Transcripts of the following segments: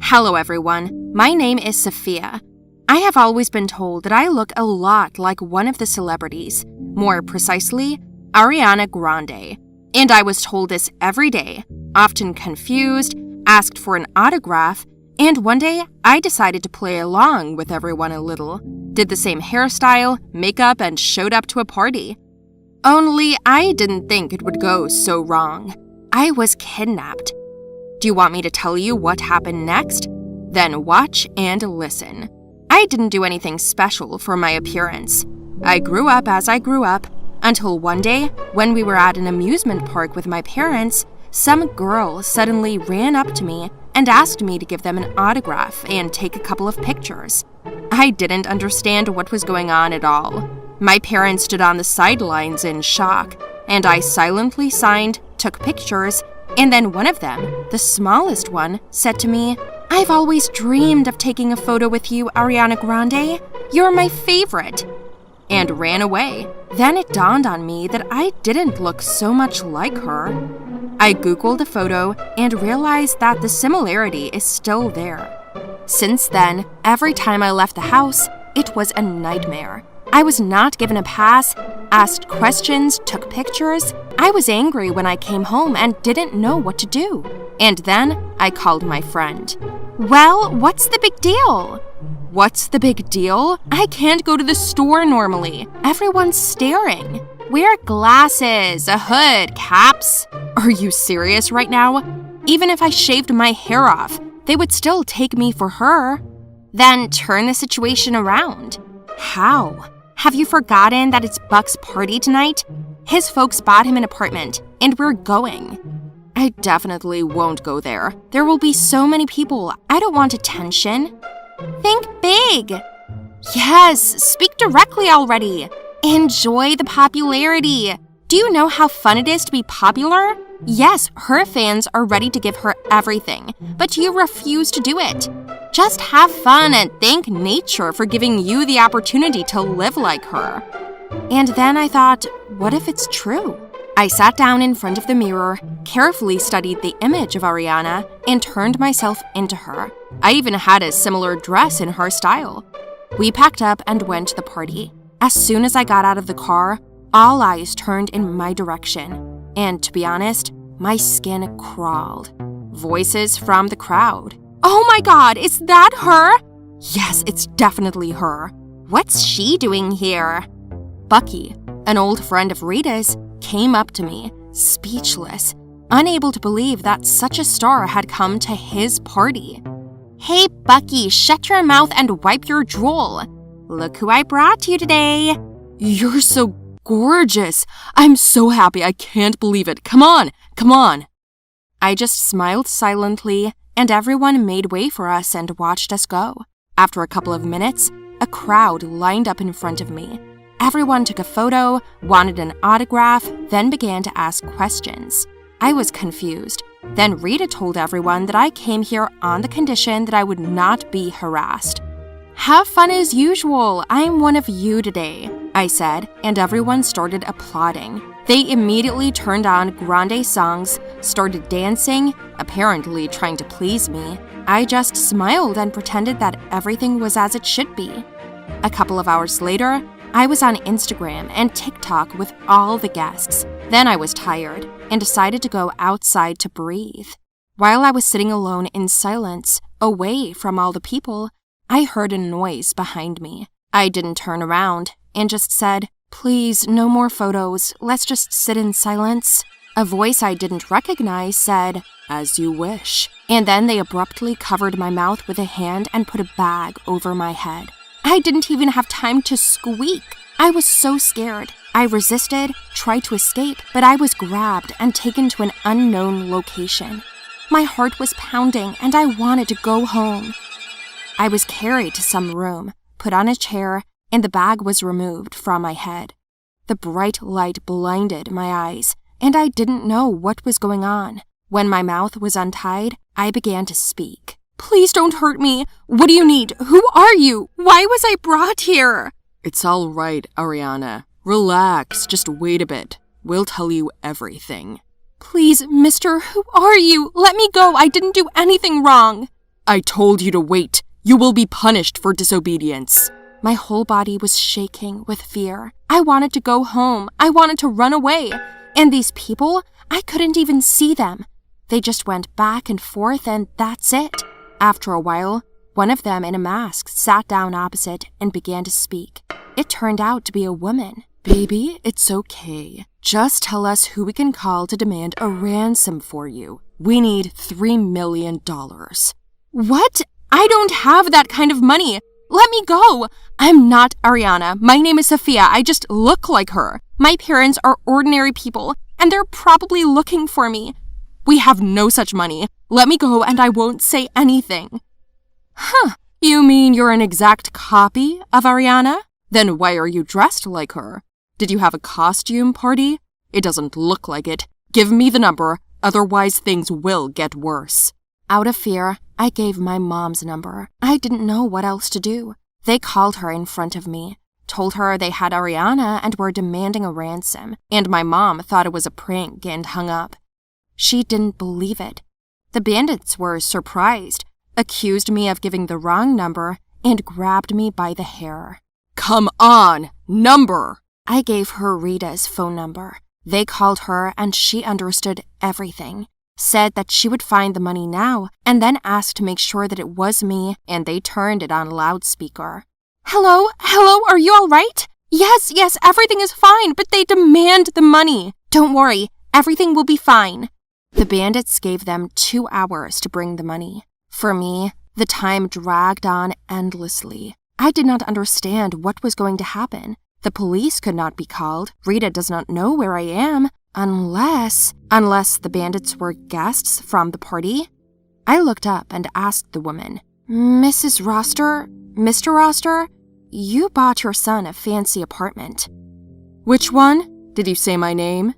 Hello everyone, my name is Sofia. I have always been told that I look a lot like one of the celebrities, more precisely, Ariana Grande. And I was told this every day, often confused, asked for an autograph, and one day I decided to play along with everyone a little, did the same hairstyle, makeup, and showed up to a party. Only I didn't think it would go so wrong. I was kidnapped. Do you want me to tell you what happened next? Then watch and listen. I didn't do anything special for my appearance. I grew up as I grew up, until one day, when we were at an amusement park with my parents, some girl suddenly ran up to me and asked me to give them an autograph and take a couple of pictures. I didn't understand what was going on at all. My parents stood on the sidelines in shock, and I silently signed, took pictures, and then one of them, the smallest one, said to me, "I've always dreamed of taking a photo with you, Ariana Grande. You're my favorite," and ran away. Then it dawned on me that I didn't look so much like her. I Googled the photo and realized that the similarity is still there. Since then, every time I left the house, it was a nightmare. I was not given a pass, asked questions, took pictures. I was angry when I came home and didn't know what to do. And then I called my friend. "Well, what's the big deal?" "What's the big deal? I can't go to the store normally. Everyone's staring." "Wear glasses, a hood, caps." "Are you serious right now? Even if I shaved my hair off, they would still take me for her." "Then turn the situation around." "How?" "Have you forgotten that it's Buck's party tonight? His folks bought him an apartment, and we're going." "I definitely won't go there. There will be so many people. I don't want attention." "Think big." "Yes, speak directly already. Enjoy the popularity. Do you know how fun it is to be popular? Yes, her fans are ready to give her everything, but you refuse to do it. Just have fun and thank nature for giving you the opportunity to live like her." And then I thought, what if it's true? I sat down in front of the mirror, carefully studied the image of Ariana, and turned myself into her. I even had a similar dress in her style. We packed up and went to the party. As soon as I got out of the car, all eyes turned in my direction. And to be honest, my skin crawled. Voices from the crowd. "Oh my God, is that her?" "Yes, it's definitely her." "What's she doing here?" Bucky, an old friend of Rita's, came up to me, speechless, unable to believe that such a star had come to his party. "Hey, Bucky, shut your mouth and wipe your drool. Look who I brought you today." "You're so gorgeous. I'm so happy. I can't believe it. Come on, come on." I just smiled silently, and everyone made way for us and watched us go. After a couple of minutes, a crowd lined up in front of me. Everyone took a photo, wanted an autograph, then began to ask questions. I was confused. Then Rita told everyone that I came here on the condition that I would not be harassed. "Have fun as usual. I'm one of you today," I said, and everyone started applauding. They immediately turned on Grande songs, started dancing, apparently trying to please me. I just smiled and pretended that everything was as it should be. A couple of hours later, I was on Instagram and TikTok with all the guests. Then I was tired and decided to go outside to breathe. While I was sitting alone in silence, away from all the people, I heard a noise behind me. I didn't turn around and just said, "Please, no more photos. Let's just sit in silence." A voice I didn't recognize said, "As you wish." And then they abruptly covered my mouth with a hand and put a bag over my head. I didn't even have time to squeak. I was so scared. I resisted, tried to escape, but I was grabbed and taken to an unknown location. My heart was pounding and I wanted to go home. I was carried to some room, put on a chair, and the bag was removed from my head. The bright light blinded my eyes, and I didn't know what was going on. When my mouth was untied, I began to speak. "Please don't hurt me. What do you need? Who are you? Why was I brought here?" "It's all right, Ariana. Relax, just wait a bit. We'll tell you everything." "Please, mister, who are you? Let me go. I didn't do anything wrong." I told you to wait. You will be punished for disobedience. My whole body was shaking with fear. I wanted to go home. I wanted to run away. And these people, I couldn't even see them. They just went back and forth and that's it. After a while, one of them in a mask sat down opposite and began to speak. It turned out to be a woman. Baby, it's okay. Just tell us who we can call to demand a ransom for you. We need $3 million. What? I don't have that kind of money. Let me go. I'm not Ariana. My name is Sofia. I just look like her. My parents are ordinary people, and they're probably looking for me. We have no such money. Let me go and I won't say anything. Huh. You mean you're an exact copy of Ariana? Then why are you dressed like her? Did you have a costume party? It doesn't look like it. Give me the number, otherwise things will get worse. Out of fear, I gave my mom's number. I didn't know what else to do. They called her in front of me, told her they had Ariana and were demanding a ransom, and my mom thought it was a prank and hung up. She didn't believe it. The bandits were surprised, accused me of giving the wrong number, and grabbed me by the hair. Come on, number! I gave her Rita's phone number. They called her and she understood everything. Said that she would find the money now, and then asked to make sure that it was me, and they turned it on loudspeaker. Hello, are you all right? Yes, everything is fine, but they demand the money. Don't worry, everything will be fine. The bandits gave them 2 hours to bring the money. For me, the time dragged on endlessly. I did not understand what was going to happen. The police could not be called. Rita does not know where I am. Unless the bandits were guests from the party. I looked up and asked the woman, Mrs. Roster, Mr. Roster, you bought your son a fancy apartment. Which one? Did you say my name?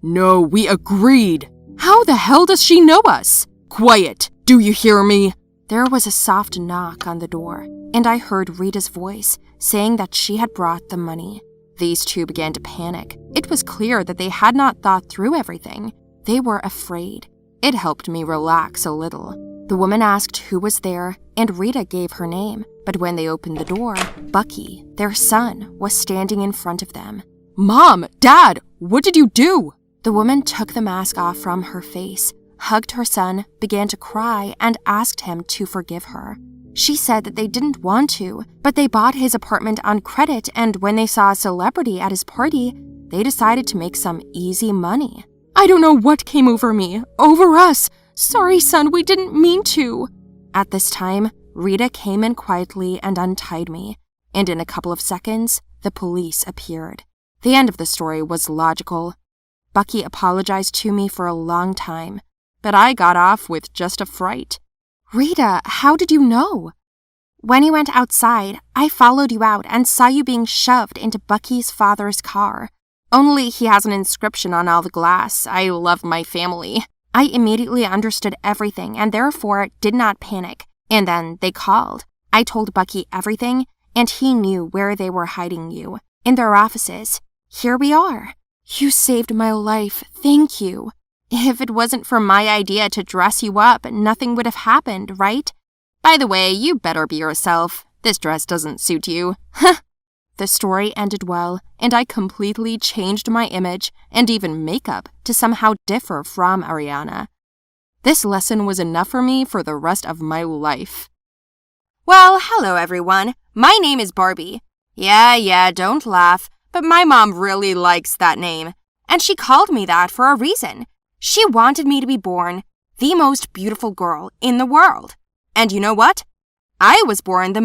No, we agreed. How the hell does she know us? Quiet, do you hear me? There was a soft knock on the door, and I heard Rita's voice saying that she had brought the money. These two began to panic. It was clear that they had not thought through everything. They were afraid. It helped me relax a little. The woman asked who was there, and Rita gave her name. But when they opened the door, Bucky, their son, was standing in front of them. Mom, Dad, what did you do? The woman took the mask off from her face, hugged her son, began to cry, and asked him to forgive her. She said that they didn't want to, but they bought his apartment on credit, and when they saw a celebrity at his party, they decided to make some easy money. I don't know what came over me. Over us. Sorry, son, we didn't mean to. At this time, Rita came in quietly and untied me, and in a couple of seconds, the police appeared. The end of the story was logical. Bucky apologized to me for a long time, but I got off with just a fright. Rita, how did you know? When you went outside, I followed you out and saw you being shoved into Bucky's father's car. Only he has an inscription on all the glass, I love my family. I immediately understood everything and therefore did not panic. And then they called. I told Bucky everything, and he knew where they were hiding you. In their offices. Here we are. You saved my life, thank you. If it wasn't for my idea to dress you up, nothing would have happened, right? By the way, you better be yourself. This dress doesn't suit you. Huh. The story ended well, and I completely changed my image and even makeup to somehow differ from Ariana. This lesson was enough for me for the rest of my life. Well, hello everyone. My name is Barbie. Yeah, don't laugh, but my mom really likes that name. And she called me that for a reason. She wanted me to be born the most beautiful girl in the world. And you know what? I was born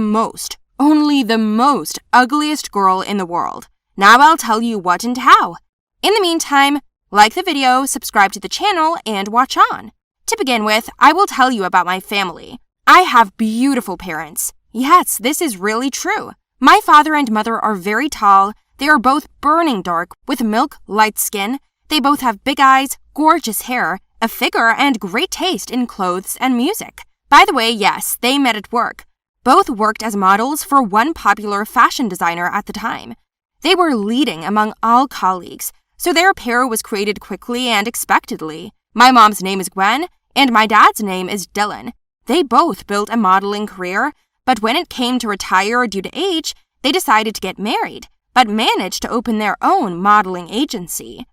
only the most ugliest girl in the world. Now I'll tell you what and how. In the meantime, like the video, subscribe to the channel, and watch on. To begin with, I will tell you about my family. I have beautiful parents. Yes, this is really true. My father and mother are very tall. They are both burning dark with milk light skin. They both have big eyes, gorgeous hair, a figure, and great taste in clothes and music. By the way, yes, they met at work. Both worked as models for one popular fashion designer at the time. They were leading among all colleagues, so their pair was created quickly and expectedly. My mom's name is Gwen, and my dad's name is Dylan. They both built a modeling career, but when it came to retire due to age, they decided to get married, but managed to open their own modeling agency.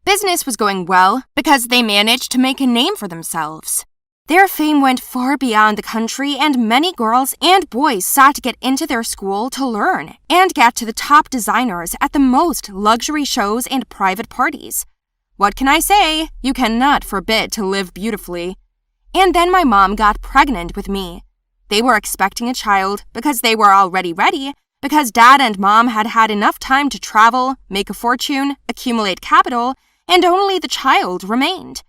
Business was going well because they managed to make a name for themselves. Their fame went far beyond the country, and many girls and boys sought to get into their school to learn and get to the top designers at the most luxury shows and private parties. What can I say? You cannot forbid to live beautifully. And then my mom got pregnant with me. They were expecting a child because they were already ready, because dad and mom had had enough time to travel, make a fortune, accumulate capital, and only the child remained.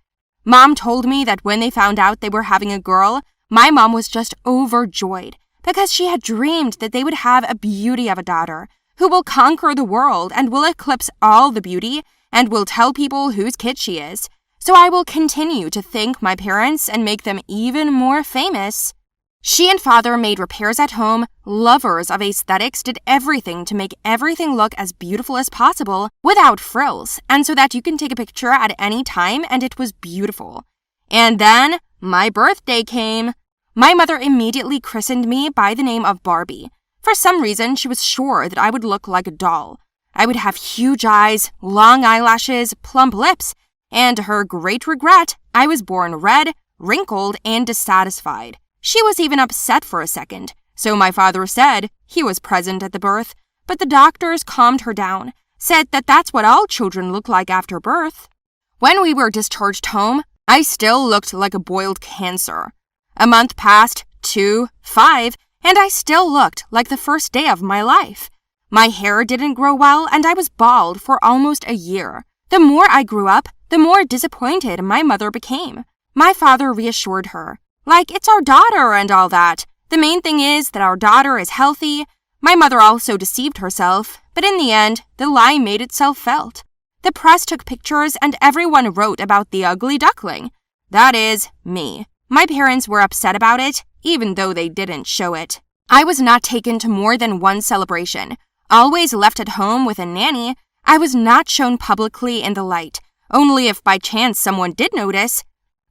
Mom told me that when they found out they were having a girl, my mom was just overjoyed because she had dreamed that they would have a beauty of a daughter who will conquer the world and will eclipse all the beauty and will tell people whose kid she is. So I will continue to thank my parents and make them even more famous. She and father made repairs at home, lovers of aesthetics did everything to make everything look as beautiful as possible without frills, and so that you can take a picture at any time and it was beautiful. And then my birthday came. My mother immediately christened me by the name of Barbie. For some reason, she was sure that I would look like a doll. I would have huge eyes, long eyelashes, plump lips, and to her great regret, I was born red, wrinkled, and dissatisfied. She was even upset for a second, so my father said he was present at the birth, but the doctors calmed her down, said that that's what all children look like after birth. When we were discharged home, I still looked like a boiled cancer. A month passed, 2, 5, and I still looked like the first day of my life. My hair didn't grow well, and I was bald for almost a year. The more I grew up, the more disappointed my mother became. My father reassured her. Like, it's our daughter and all that. The main thing is that our daughter is healthy. My mother also deceived herself, but in the end, the lie made itself felt. The press took pictures and everyone wrote about the ugly duckling. That is, me. My parents were upset about it, even though they didn't show it. I was not taken to more than one celebration. Always left at home with a nanny. I was not shown publicly in the light, only if by chance someone did notice.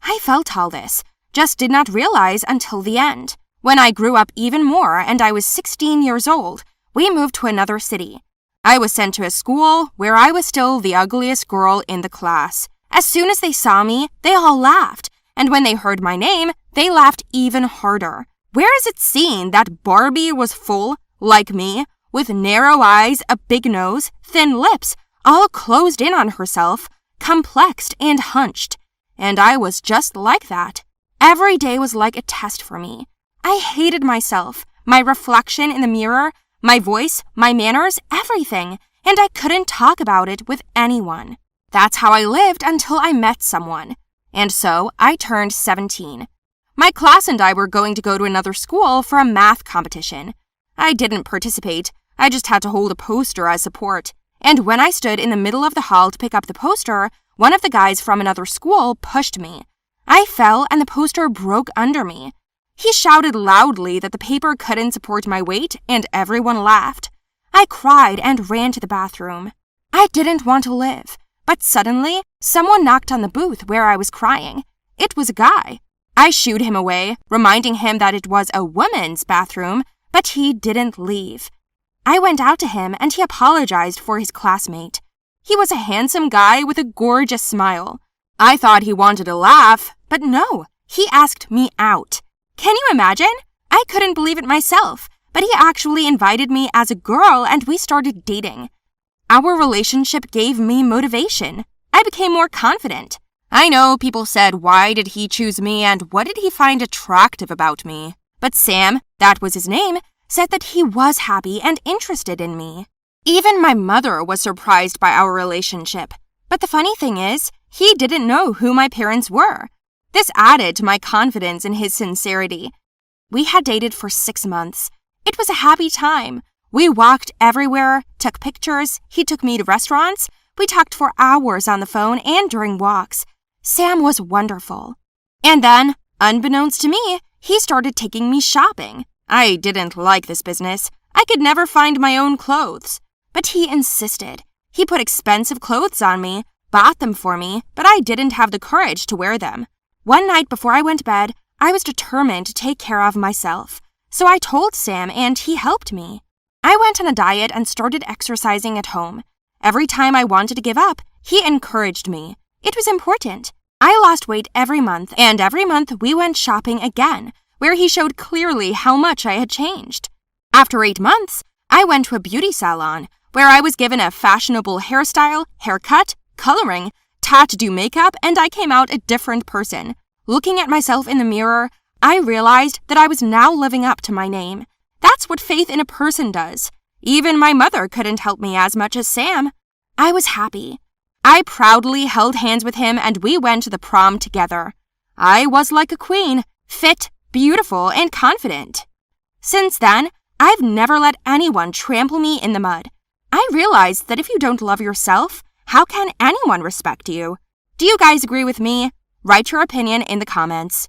I felt all this. Just did not realize until the end. When I grew up even more and I was 16 years old, we moved to another city. I was sent to a school where I was still the ugliest girl in the class. As soon as they saw me, they all laughed, and when they heard my name, they laughed even harder. Where is it seen that Barbie was full, like me, with narrow eyes, a big nose, thin lips, all closed in on herself, complexed and hunched? And I was just like that. Every day was like a test for me. I hated myself, my reflection in the mirror, my voice, my manners, everything, and I couldn't talk about it with anyone. That's how I lived until I met someone. And so I turned 17. My class and I were going to go to another school for a math competition. I didn't participate, I just had to hold a poster as support. And when I stood in the middle of the hall to pick up the poster, one of the guys from another school pushed me. I fell and the poster broke under me. He shouted loudly that the paper couldn't support my weight, and everyone laughed. I cried and ran to the bathroom. I didn't want to live, but suddenly, someone knocked on the booth where I was crying. It was a guy. I shooed him away, reminding him that it was a woman's bathroom, but he didn't leave. I went out to him and he apologized for his classmate. He was a handsome guy with a gorgeous smile. I thought he wanted to laugh, but no, he asked me out. Can you imagine? I couldn't believe it myself, but he actually invited me as a girl and we started dating. Our relationship gave me motivation. I became more confident. I know people said, why did he choose me and what did he find attractive about me? But Sam, that was his name, said that he was happy and interested in me. Even my mother was surprised by our relationship. But the funny thing is, he didn't know who my parents were. This added to my confidence in his sincerity. We had dated for 6 months. It was a happy time. We walked everywhere, took pictures, he took me to restaurants. We talked for hours on the phone and during walks. Sam was wonderful. And then, unbeknownst to me, he started taking me shopping. I didn't like this business. I could never find my own clothes. But he insisted. He put expensive clothes on me, bought them for me, but I didn't have the courage to wear them. One night before I went to bed, I was determined to take care of myself, so I told Sam and he helped me. I went on a diet and started exercising at home. Every time I wanted to give up, he encouraged me. It was important. I lost weight every month, and every month we went shopping again, where he showed clearly how much I had changed. After 8 months, I went to a beauty salon, where I was given a fashionable hairstyle, haircut, coloring, taught to do makeup, and I came out a different person. Looking at myself in the mirror, I realized that I was now living up to my name. That's what faith in a person does. Even my mother couldn't help me as much as Sam. I was happy. I proudly held hands with him and we went to the prom together. I was like a queen, fit, beautiful, and confident. Since then, I've never let anyone trample me in the mud. I realized that if you don't love yourself, how can anyone respect you? Do you guys agree with me? Write your opinion in the comments.